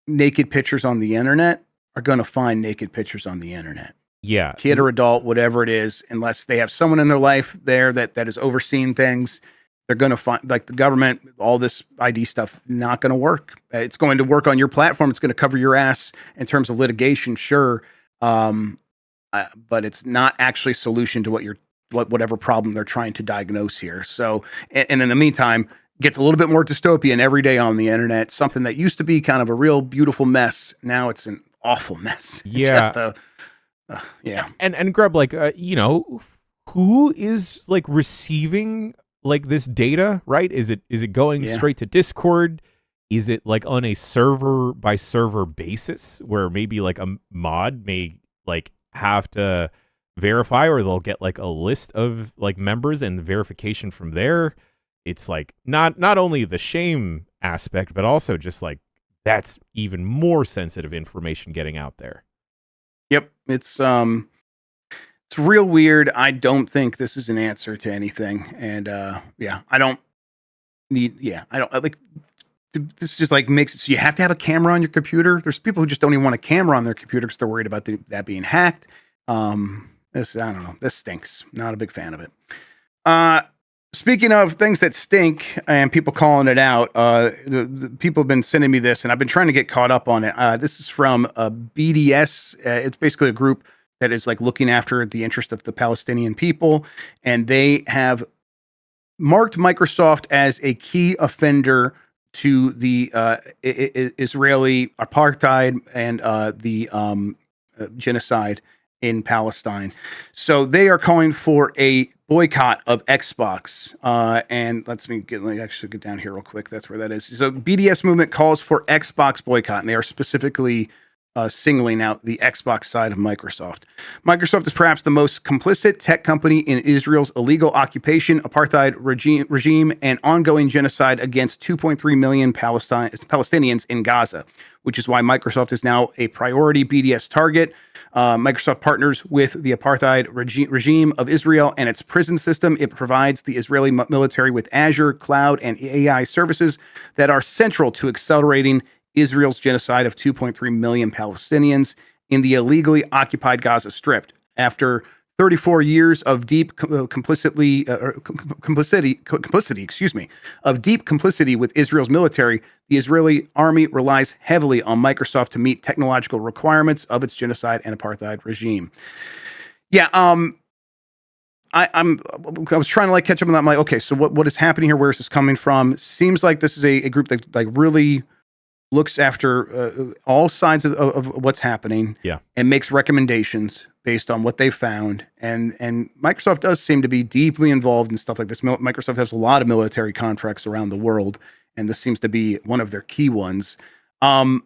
naked pictures on the internet are going to find naked pictures on the internet. Yeah. Kid or adult, whatever it is, unless they have someone in their life there that is overseeing things. they're going to find, like, the government, all this ID stuff, not going to work. It's going to work on your platform. It's going to cover your ass in terms of litigation, sure, but it's not actually a solution to whatever problem they're trying to diagnose here. So, and in the meantime, gets a little bit more dystopian every day on the internet. Something that used to be kind of a real beautiful mess, now it's an awful mess. Yeah. Just yeah. And Grub, like, who is like receiving like this data, right? Is it going Yeah. straight to Discord? Is it like on a server by server basis where maybe like a mod may like have to verify, or they'll get like a list of like members and the verification from there? It's like not only the shame aspect, but also just like that's even more sensitive information getting out there. Yep. It's real weird. I don't think this is an answer to anything. And yeah, I don't like this just like makes it so you have to have a camera on your computer. There's people who just don't even want a camera on their computer because they're worried about that being hacked. This, I don't know. This stinks. Not a big fan of it. Speaking of things that stink and people calling it out, the people have been sending me this, and I've been trying to get caught up on it. This is from BDS. It's basically a group that is like looking after the interest of the Palestinian people, and they have marked Microsoft as a key offender to the Israeli apartheid and the genocide in Palestine. So they are calling for a boycott of Xbox. And let me actually get down here real quick. That's where that is. So BDS movement calls for Xbox boycott, and they are specifically singling out the Xbox side of Microsoft. Microsoft is perhaps the most complicit tech company in Israel's illegal occupation, apartheid regime, and ongoing genocide against 2.3 million Palestinians in Gaza, which is why Microsoft is now a priority BDS target. Microsoft partners with the apartheid regime of Israel and its prison system. It provides the Israeli military with Azure, cloud, and AI services that are central to accelerating Israel's genocide of 2.3 million Palestinians in the illegally occupied Gaza Strip. After 34 years of deep complicity with Israel's military, the Israeli army relies heavily on Microsoft to meet technological requirements of its genocide and apartheid regime. Yeah, I was trying to like catch up on that. I'm like, okay, so what is happening here? Where is this coming from? Seems like this is a group that like really looks after all sides of what's happening, Yeah, and makes recommendations based on what they found. And Microsoft does seem to be deeply involved in stuff like this. Microsoft has a lot of military contracts around the world, and this seems to be one of their key ones. I'm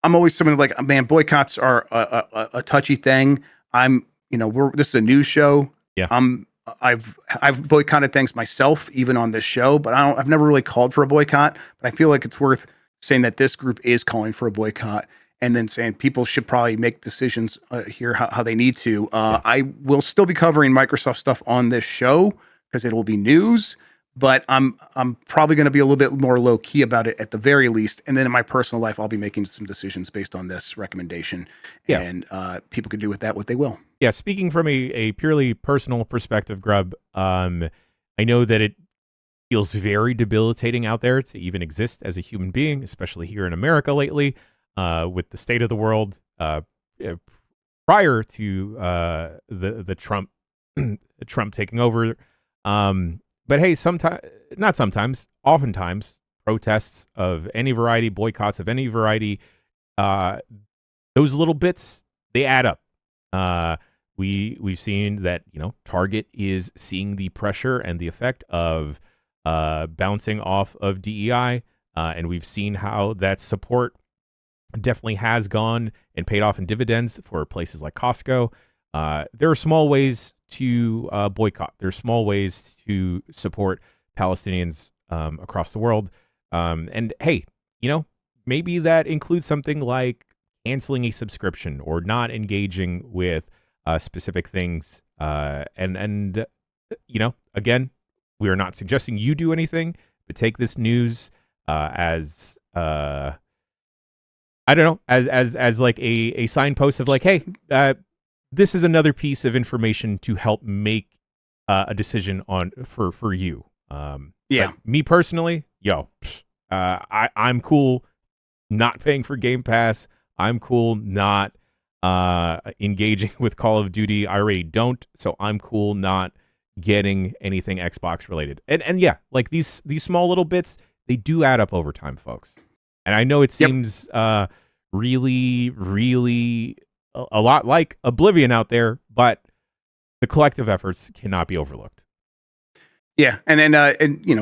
always someone like, man, boycotts are a touchy thing. This is a news show. yeah. I've boycotted things myself, even on this show, but I've never really called for a boycott. But I feel like it's worth saying that this group is calling for a boycott, and then saying people should probably make decisions here how they need to. I will still be covering Microsoft stuff on this show because it will be news, but I'm probably going to be a little bit more low key about it at the very least. And then in my personal life, I'll be making some decisions based on this recommendation. Yeah. And people can do with that what they will. Yeah, speaking from a purely personal perspective, Grub, I know that it feels very debilitating out there to even exist as a human being, especially here in America lately, with the state of the world. Prior to the Trump taking over, but hey, oftentimes, protests of any variety, boycotts of any variety, those little bits, they add up. We've seen that, Target is seeing the pressure and the effect of bouncing off of DEI, and we've seen how that support definitely has gone and paid off in dividends for places like Costco. There are small ways to boycott. There are small ways to support Palestinians across the world. And hey, maybe that includes something like canceling a subscription or not engaging with specific things. And again, we are not suggesting you do anything, but take this news as I don't know, as like a signpost of like, hey, this is another piece of information to help make a decision for you. Yeah. But me personally, I'm cool not paying for Game Pass. I'm cool not engaging with Call of Duty. I already don't, so I'm cool not getting anything Xbox related. And yeah, like these small little bits, they do add up over time, folks. And I know it seems really, really a lot like Oblivion out there, but the collective efforts cannot be overlooked. Yeah, and then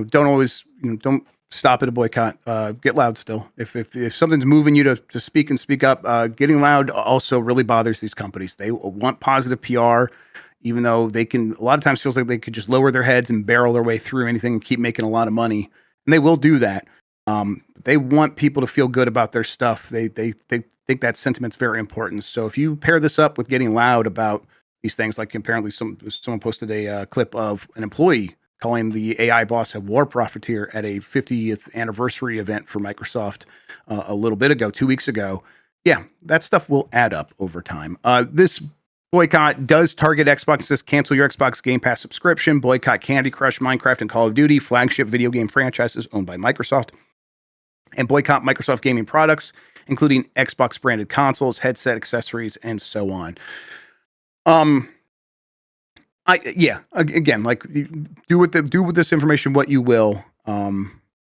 don't always don't stop at a boycott. Get loud still. If something's moving you to speak and speak up, getting loud also really bothers these companies. They want positive PR, even though they can a lot of times feels like they could just lower their heads and barrel their way through anything and keep making a lot of money, and they will do that. They want people to feel good about their stuff. They think that sentiment's very important. So if you pair this up with getting loud about these things, like apparently someone posted a clip of an employee calling the AI boss a war profiteer at a 50th anniversary event for Microsoft a little bit ago, 2 weeks ago. Yeah, that stuff will add up over time. This boycott does target Xbox. It says cancel your Xbox Game Pass subscription, boycott Candy Crush, Minecraft, and Call of Duty, flagship video game franchises owned by Microsoft, and boycott Microsoft gaming products, including Xbox branded consoles, headset accessories, and so on. Again, like do with this information what you will. And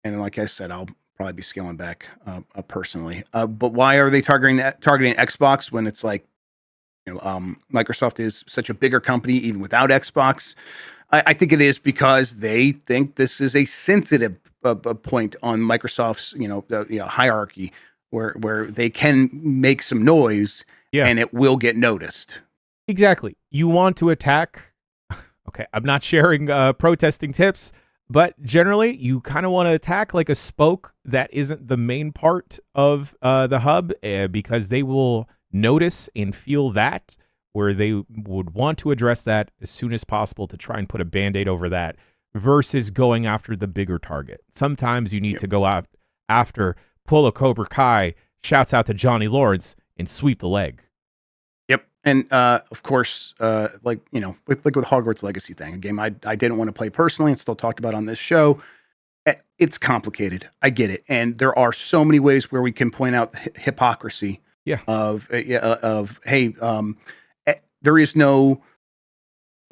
like I said, I'll probably be scaling back personally. But why are they targeting Xbox when it's like, Microsoft is such a bigger company even without Xbox? I think it is because they think this is a sensitive point on Microsoft's hierarchy where they can make some noise and it will get noticed. Exactly. You want to attack. Okay, I'm not sharing protesting tips, but generally you kind of want to attack like a spoke that isn't the main part of the hub because they will notice and feel that, where they would want to address that as soon as possible to try and put a Band-Aid over that versus going after the bigger target. Sometimes you need to go out after, pull a Cobra Kai, shouts out to Johnny Lawrence, and sweep the leg. And of course, with Hogwarts Legacy thing, a game I didn't want to play personally and still talked about on this show. It's complicated. I get it, and there are so many ways where we can point out the hypocrisy. Of hey, there is no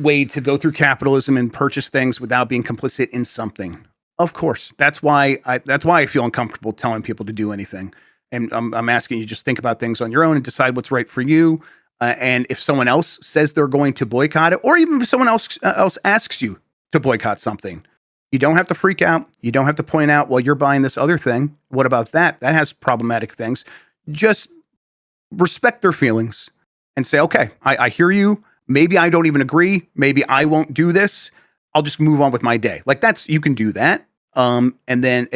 way to go through capitalism and purchase things without being complicit in something. Of course, that's why I feel uncomfortable telling people to do anything. And I'm asking you just think about things on your own and decide what's right for you. And if someone else says they're going to boycott it, or even if someone else asks you to boycott something, you don't have to freak out. You don't have to point out, well, you're buying this other thing. What about that? That has problematic things. Just respect their feelings and say, okay, I hear you. Maybe I don't even agree. Maybe I won't do this. I'll just move on with my day. Like you can do that. And then,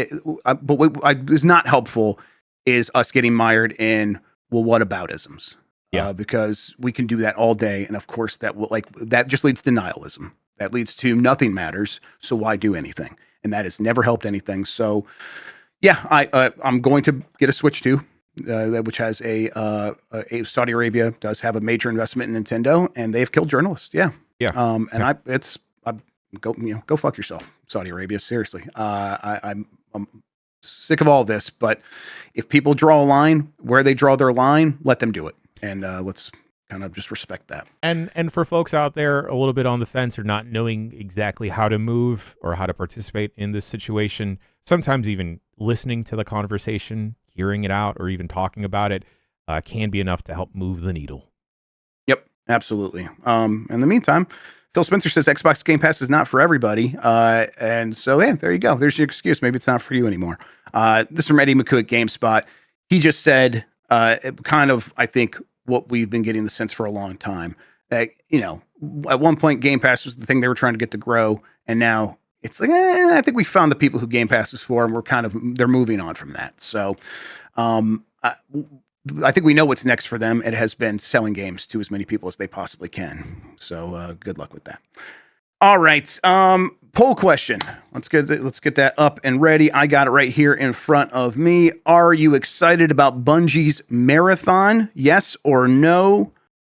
but what is not helpful is us getting mired in, well, what aboutisms? Because we can do that all day, and of course that just leads to nihilism. That leads to nothing matters. So why do anything? And that has never helped anything. So, I'm going to get a Switch 2, which has a Saudi Arabia does have a major investment in Nintendo, and they've killed journalists. Go fuck yourself, Saudi Arabia. Seriously, I'm sick of all this. But if people draw a line where they draw their line, let them do it. And let's kind of just respect that. And for folks out there a little bit on the fence or not knowing exactly how to move or how to participate in this situation, sometimes even listening to the conversation, hearing it out, or even talking about it can be enough to help move the needle. Yep, absolutely. In the meantime, Phil Spencer says Xbox Game Pass is not for everybody. And so, there you go. There's your excuse. Maybe it's not for you anymore. This is from Eddie McCoo at GameSpot. He just said, kind of, I think, what we've been getting the sense for a long time, that at one point Game Pass was the thing they were trying to get to grow, and now it's like I think we found the people who Game Pass is for, and they're moving on from that. So I think we know what's next for them. It has been selling games to as many people as they possibly can. So good luck with that. All right, poll question. Let's get that up and ready. I got it right here in front of me. Are you excited about Bungie's marathon? Yes or no?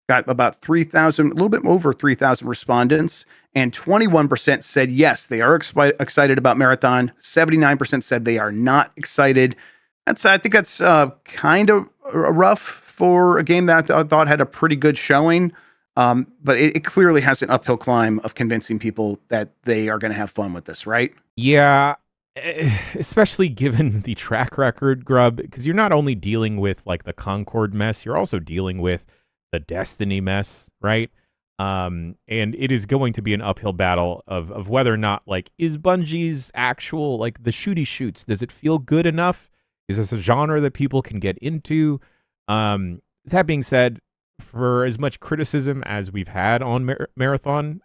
got about 3,000, a little bit over 3,000 respondents, and 21% said yes, they are excited about Marathon. 79% said they are not excited. I think that's kind of rough for a game that I thought had a pretty good showing. But it clearly has an uphill climb of convincing people that they are going to have fun with this, right? Yeah, especially given the track record, Grub, because you're not only dealing with like the Concord mess, you're also dealing with the Destiny mess, right? And it is going to be an uphill battle of whether or not, like, is Bungie's actual, like, the shooty shoots, does it feel good enough? Is this a genre that people can get into? That being said, for as much criticism as we've had on Marathon,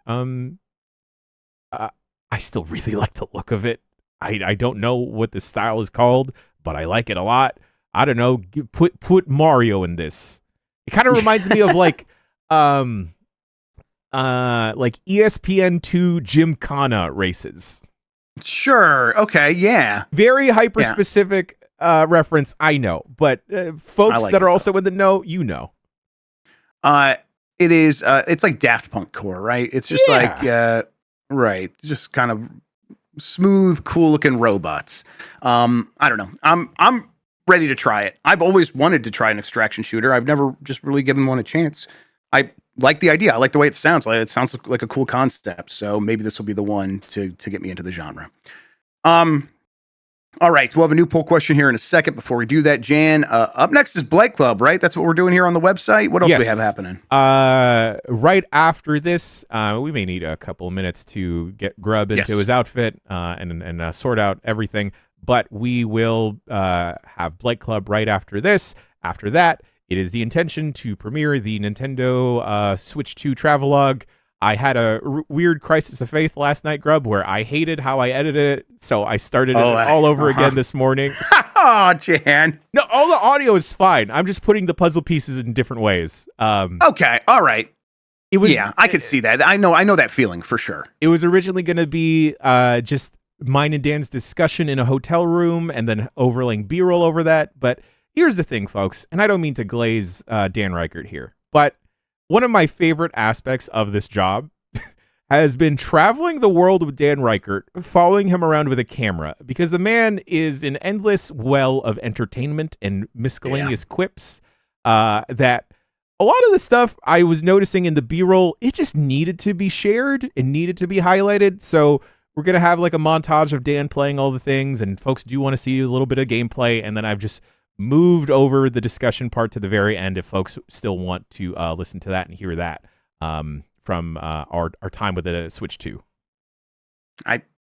I still really like the look of it. I don't know what the style is called, but I like it a lot. I don't know. Put Mario in this. It kind of reminds me of like ESPN2 Gymkhana races. Sure. Okay. Yeah. Very hyper specific reference, I know, but folks that are also in the know, you know. It is. It's like Daft Punk core, right? It's just like right, just kind of smooth, cool looking robots. I don't know. I'm ready to try it. I've always wanted to try an extraction shooter. I've never just really given one a chance. I like the idea. I like the way it sounds. Like it sounds like a cool concept. So maybe this will be the one to get me into the genre. All right, we'll have a new poll question here in a second. Before we do that, Jan, up next is Blight Club, right? That's what we're doing here on the website. What else do we have happening? Right after this, we may need a couple of minutes to get Grub into his outfit and sort out everything. But we will have Blight Club right after this. After that, it is the intention to premiere the Nintendo Switch 2 Travelogue. I had a weird crisis of faith last night, Grub, where I hated how I edited it, so I started it all over again this morning. Oh, Jan. No, all the audio is fine. I'm just putting the puzzle pieces in different ways. Okay, all right. It was, I could see that. I know that feeling for sure. It was originally going to be just mine and Dan's discussion in a hotel room and then overlaying B-roll over that. But here's the thing, folks, and I don't mean to glaze Dan Reichert here, but one of my favorite aspects of this job has been traveling the world with Dan Reichert, following him around with a camera, because the man is an endless well of entertainment and miscellaneous quips that a lot of the stuff I was noticing in the B-roll, it just needed to be shared and needed to be highlighted. So we're going to have like a montage of Dan playing all the things, and folks do want to see a little bit of gameplay, and then I've just moved over the discussion part to the very end if folks still want to listen to that and hear that from our time with the Switch 2.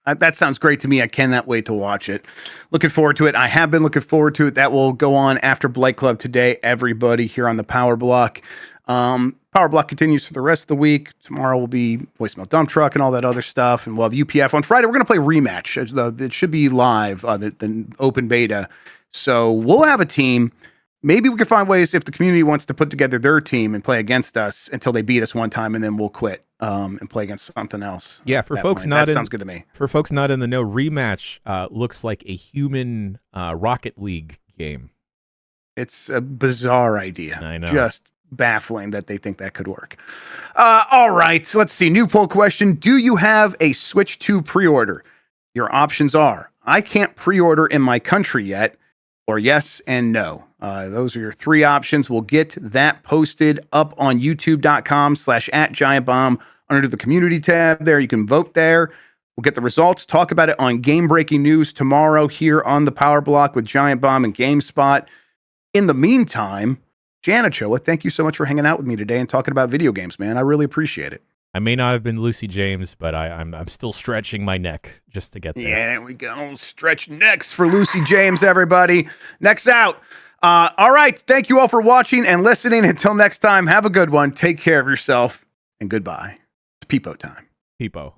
That sounds great to me. I cannot wait to watch it. Looking forward to it. I have been looking forward to it. That will go on after Blight Club today, everybody, here on the Power Block. Power Block continues for the rest of the week. Tomorrow will be Voicemail Dump Truck and all that other stuff, and we'll have UPF. On Friday, we're going to play Rematch. It should be live, the open beta. So we'll have a team. Maybe we can find ways if the community wants to put together their team and play against us until they beat us one time, and then we'll quit and play against something else. Yeah, for folks not that sounds good to me. For folks not in the know, Rematch looks like a human Rocket League game. It's a bizarre idea. I know. Just baffling that they think that could work. All right, let's see. New poll question. Do you have a Switch 2 pre-order? Your options are, I can't pre-order in my country yet, or yes and no. Those are your three options. We'll get that posted up on youtube.com/@GiantBomb under the community tab there. You can vote there. We'll get the results, talk about it on GameBreaking News tomorrow here on the Power Block with Giant Bomb and GameSpot. In the meantime, Jan Ochoa, thank you so much for hanging out with me today and talking about video games, man. I really appreciate it. I may not have been Lucy James, but I'm still stretching my neck just to get there. Yeah, there we go. Stretch necks for Lucy James, everybody. Next out. All right. Thank you all for watching and listening. Until next time, have a good one. Take care of yourself, and goodbye. It's Peepo time. Peepo.